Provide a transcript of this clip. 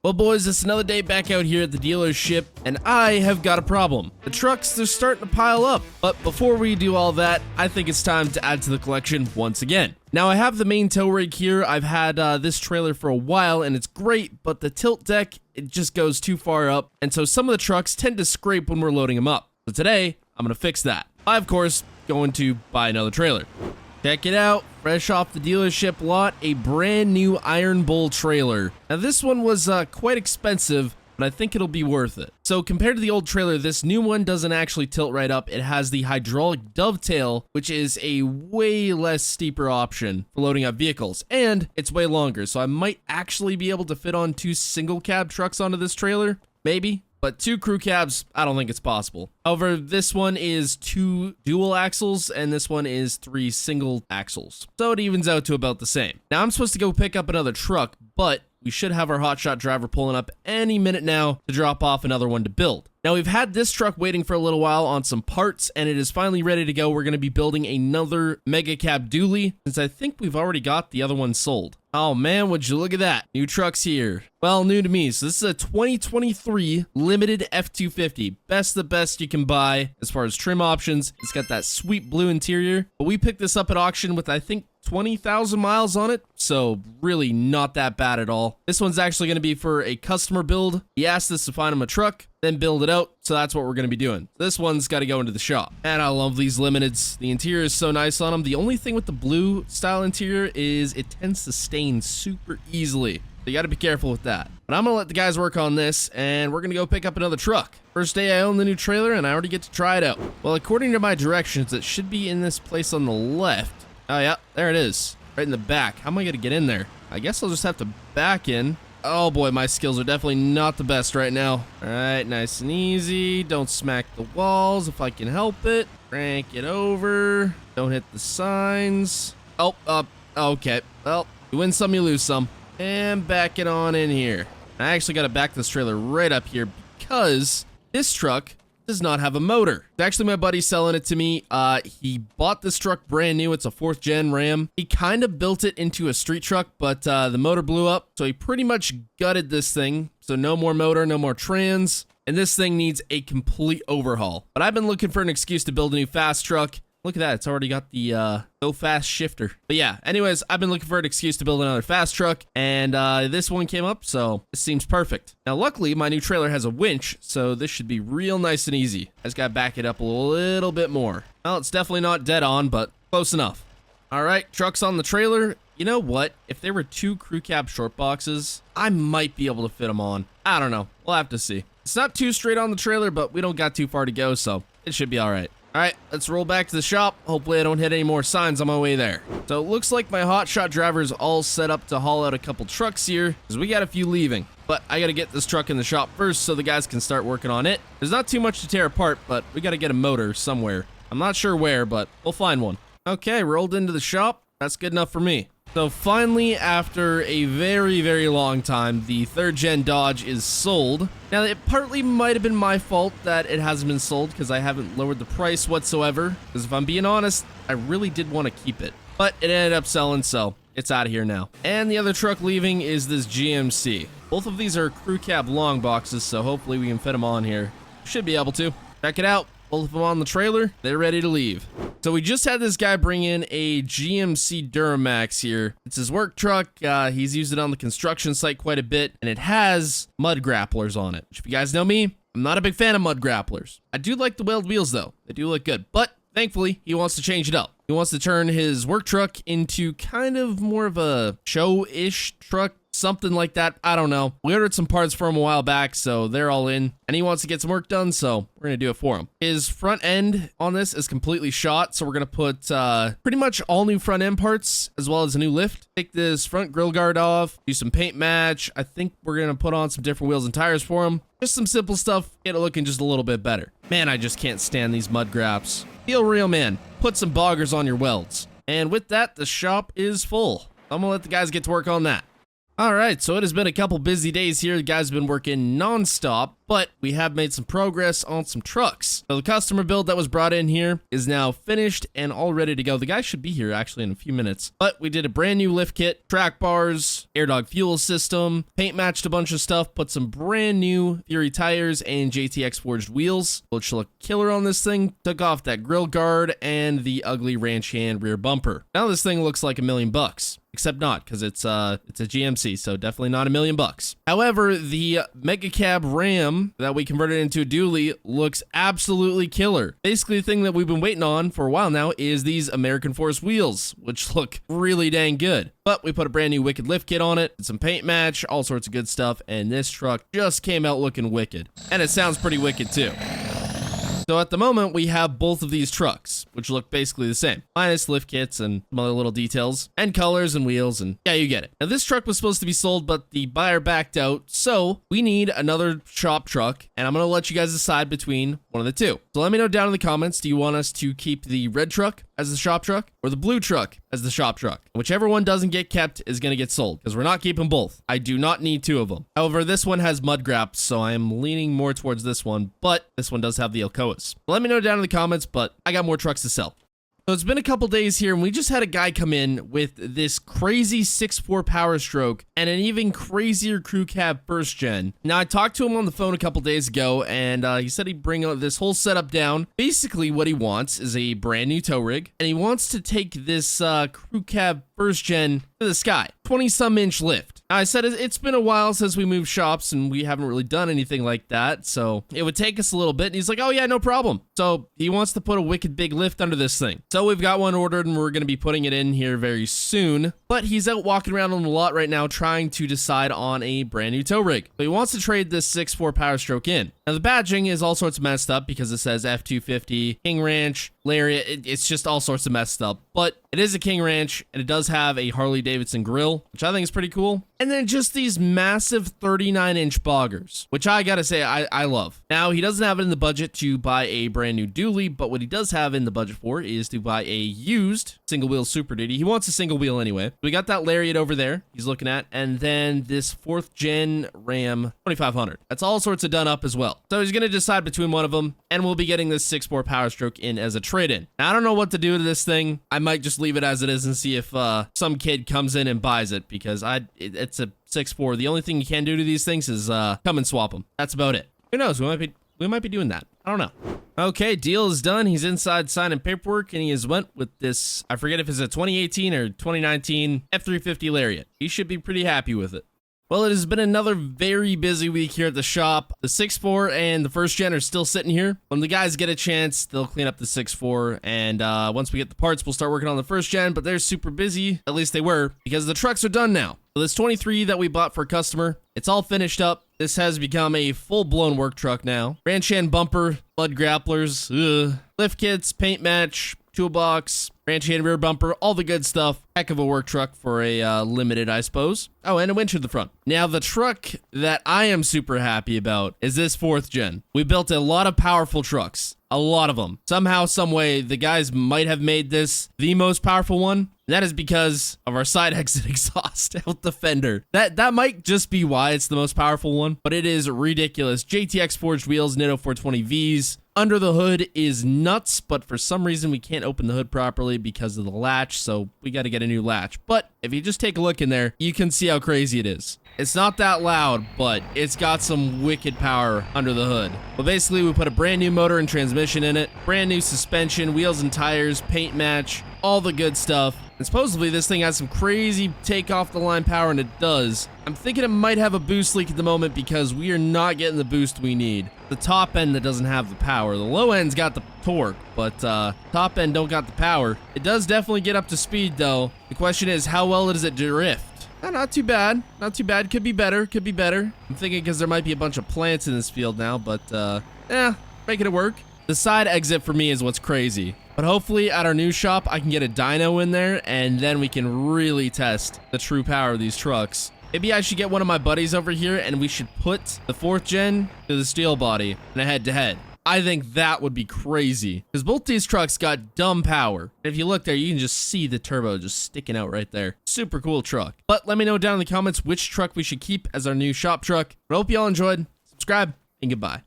Well, boys, it's another day back out here at the dealership, and I have got a problem. The trucks, they're starting to pile up. But before we do all that, I think it's time to add to the collection once again. Now, I have the main tow rig here. I've had this trailer for a while, and it's great, but the tilt deck, it just goes too far up, and so some of the trucks tend to scrape when we're loading them up. So today, I'm going to fix that. I, of course, going to buy another trailer. Check it out, fresh off the dealership lot, a brand new Iron Bull trailer. Now this one was quite expensive, but I think it'll be worth it. So compared to the old trailer, this new one doesn't actually tilt right up. It has the hydraulic dovetail, which is a way less steeper option for loading up vehicles, and it's way longer. So I might actually be able to fit on 2 single cab trucks onto this trailer, maybe. But 2 crew cabs, I don't think it's possible. However, this one is 2 dual axles, and this one is 3 single axles. So it evens out to about the same. Now, I'm supposed to go pick up another truck, but we should have our hotshot driver pulling up any minute now to drop off another one to build. Now, we've had this truck waiting for a little while on some parts, and it is finally ready to go. We're going to be building another mega cab dually, since I think we've already got the other one sold. Oh man, would you look at that. New trucks here. Well, new to me. So this is a 2023 limited F-250. Best the best you can buy as far as trim options. It's got that sweet blue interior. But we picked this up at auction with, I think, 20,000 miles on it, so really not that bad at all. This one's actually going to be for a customer build. He asked us to find him a truck, then build it out, so that's what we're going to be doing. This one's got to go into the shop. And I love these limiteds. The interior is so nice on them. The only thing with the blue style interior is it tends to stain super easily. So you got to be careful with that. But I'm going to let the guys work on this, and we're going to go pick up another truck. First day I own the new trailer, and I already get to try it out. Well, according to my directions, it should be in this place on the left. Oh, yeah, there it is. Right in the back. How am I going to get in there? I guess I'll just have to back in. Oh, boy, my skills are definitely not the best right now. All right, nice and easy. Don't smack the walls if I can help it. Crank it over. Don't hit the signs. Oh, okay. Well, you win some, you lose some. And back it on in here. I actually got to back this trailer right up here because this truck does not have a motor. Actually, my buddy's selling it to me. He bought this truck brand new. It's a 4th gen Ram. He kind of built it into a street truck, but the motor blew up. So he pretty much gutted this thing. So no more motor, no more trans. And this thing needs a complete overhaul. But I've been looking for an excuse to build a new fast truck. Look at that. It's already got the go fast shifter. But yeah, anyways, I've been looking for an excuse to build another fast truck, and this one came up, so this seems perfect. Now, luckily, my new trailer has a winch, so this should be real nice and easy. I just gotta back it up a little bit more. Well, it's definitely not dead on, but close enough. All right, truck's on the trailer. You know what? If there were 2 crew cab short boxes, I might be able to fit them on. I don't know. We'll have to see. It's not too straight on the trailer, but we don't got too far to go, so it should be all right. All right, let's roll back to the shop. Hopefully I don't hit any more signs on my way there. So it looks like my hotshot driver's all set up to haul out a couple trucks here, because we got a few leaving. But I got to get this truck in the shop first so the guys can start working on it. There's not too much to tear apart, but we got to get a motor somewhere. I'm not sure where, but we'll find one. Okay, rolled into the shop. That's good enough for me. So finally, after a very, very long time, the 3rd gen Dodge is sold. Now, it partly might have been my fault that it hasn't been sold because I haven't lowered the price whatsoever. Because if I'm being honest, I really did want to keep it. But it ended up selling, so it's out of here now. And the other truck leaving is this GMC. Both of these are crew cab long boxes, so hopefully we can fit them on here. Should be able to. Check it out. Both of them on the trailer. They're ready to leave. So we just had this guy bring in a GMC Duramax here. It's his work truck. He's used it on the construction site quite a bit, and it has mud grapplers on it. Which, if you guys know me, I'm not a big fan of mud grapplers. I do like the wheeled wheels, though. They do look good. But thankfully, he wants to change it up. He wants to turn his work truck into kind of more of a show-ish truck. Something like that. I don't know. We ordered some parts for him a while back, so they're all in. And he wants to get some work done, so we're going to do it for him. His front end on this is completely shot, so we're going to put pretty much all new front end parts, as well as a new lift. Take this front grill guard off, do some paint match. I think we're going to put on some different wheels and tires for him. Just some simple stuff, get it looking just a little bit better. Man, I just can't stand these mud graps. Feel real, man. Put some boggers on your welds. And with that, the shop is full. I'm going to let the guys get to work on that. All right, so it has been a couple busy days here. The guys have been working non-stop, but we have made some progress on some trucks. So the customer build that was brought in here is now finished and all ready to go. The guy should be here actually in a few minutes. But we did a brand new lift kit, track bars, air dog fuel system, paint matched a bunch of stuff, put some brand new Fury tires and JTX forged wheels, which look killer on this thing. Took off that grill guard and the ugly ranch hand rear bumper. Now this thing looks like $1,000,000. Except not, because it's a GMC, so definitely not $1,000,000. However, the Mega Cab Ram that we converted into a dually looks absolutely killer. Basically, the thing that we've been waiting on for a while now is these American Force wheels, which look really dang good. But we put a brand new wicked lift kit on it, some paint match, all sorts of good stuff, and this truck just came out looking wicked. And it sounds pretty wicked too. So at the moment, we have both of these trucks, which look basically the same, minus lift kits and some other little details, and colors and wheels, and yeah, you get it. Now, this truck was supposed to be sold, but the buyer backed out, so we need another shop truck, and I'm going to let you guys decide between one of the two. So let me know down in the comments, do you want us to keep the red truck as the shop truck, or the blue truck as the shop truck? Whichever one doesn't get kept is going to get sold, because we're not keeping both. I do not need two of them. However, this one has mud graps, so I am leaning more towards this one, but this one does have the Alcoas. Let me know down in the comments, but I got more trucks to sell. So it's been a couple days here, and we just had a guy come in with this crazy 6.4 Power Stroke and an even crazier crew cab first gen. Now, I talked to him on the phone a couple days ago, and he said he'd bring this whole setup down. Basically, what he wants is a brand new tow rig, and he wants to take this crew cab first gen to the sky. 20-some inch lift. Now, I said it's been a while since we moved shops, and we haven't really done anything like that, so it would take us a little bit. And he's like, oh yeah, no problem. So he wants to put a wicked big lift under this thing. So we've got one ordered, and we're going to be putting it in here very soon. But he's out walking around on the lot right now trying to decide on a brand new tow rig. So he wants to trade this 6.4 Power Stroke in. Now, the badging is all sorts of messed up because it says F250, King Ranch, Lariat. It's just all sorts of messed up. But it is a King Ranch, and it does have a Harley Davidson grill, which I think is pretty cool. And then just these massive 39-inch boggers, which I gotta say I love. Now, he doesn't have it in the budget to buy a brand new dually, but what he does have in the budget for is to buy a used single wheel Super Duty. He wants a single wheel anyway. We got that Lariat over there he's looking at, and then this 4th gen Ram 2500. That's all sorts of done up as well. So he's gonna decide between one of them, and we'll be getting this 6.4 Power Stroke in as a trade-in. Now, I don't know what to do to this thing. I might just leave it as it is and see if some kid comes in and buys it, because it's a 6.4. The only thing you can do to these things is come and swap them. That's about it. Who knows? We might be doing that. I don't know. Okay, deal is done. He's inside signing paperwork, and he has went with this, I forget if it's a 2018 or 2019 F350 Lariat. He should be pretty happy with it. Well, it has been another very busy week here at the shop. The 6.4 and the first gen are still sitting here. When the guys get a chance, they'll clean up the 6.4, and once we get the parts, we'll start working on the first gen, but they're super busy. At least they were, because the trucks are done now. So this 23 that we bought for a customer, it's all finished up. This has become a full-blown work truck now. Ranch hand bumper, blood grapplers, lift kits, paint match, toolbox, ranch hand rear bumper, all the good stuff. Heck of a work truck for a limited, I suppose. Oh, and a winch at the front. Now, the truck that I am super happy about is this 4th gen. We built a lot of powerful trucks. A lot of them. Somehow, some way, the guys might have made this the most powerful one. And that is because of our side exit exhaust out the fender. That might just be why it's the most powerful one, but it is ridiculous. JTX forged wheels, Nitto 420Vs. Under the hood is nuts, but for some reason we can't open the hood properly because of the latch, so we got to get a new latch. But if you just take a look in there, you can see how crazy it is. It's not that loud, but it's got some wicked power under the hood. But basically, we put a brand new motor and transmission in it, brand new suspension, wheels and tires, paint match, all the good stuff. And supposedly, this thing has some crazy take-off-the-line power, and it does. I'm thinking it might have a boost leak at the moment because we are not getting the boost we need. The top end that doesn't have the power. The low end's got the torque, but top end don't got the power. It does definitely get up to speed, though. The question is, how well does it drift? Not too bad. Not too bad. Could be better. Could be better. I'm thinking because there might be a bunch of plants in this field now, but making it work. The side exit for me is what's crazy. But hopefully at our new shop, I can get a dyno in there, and then we can really test the true power of these trucks. Maybe I should get one of my buddies over here, and we should put the 4th gen to the steel body in a head-to-head. I think that would be crazy because both these trucks got dumb power. If you look there, you can just see the turbo just sticking out right there. Super cool truck. But let me know down in the comments which truck we should keep as our new shop truck. I hope y'all enjoyed. Subscribe and goodbye.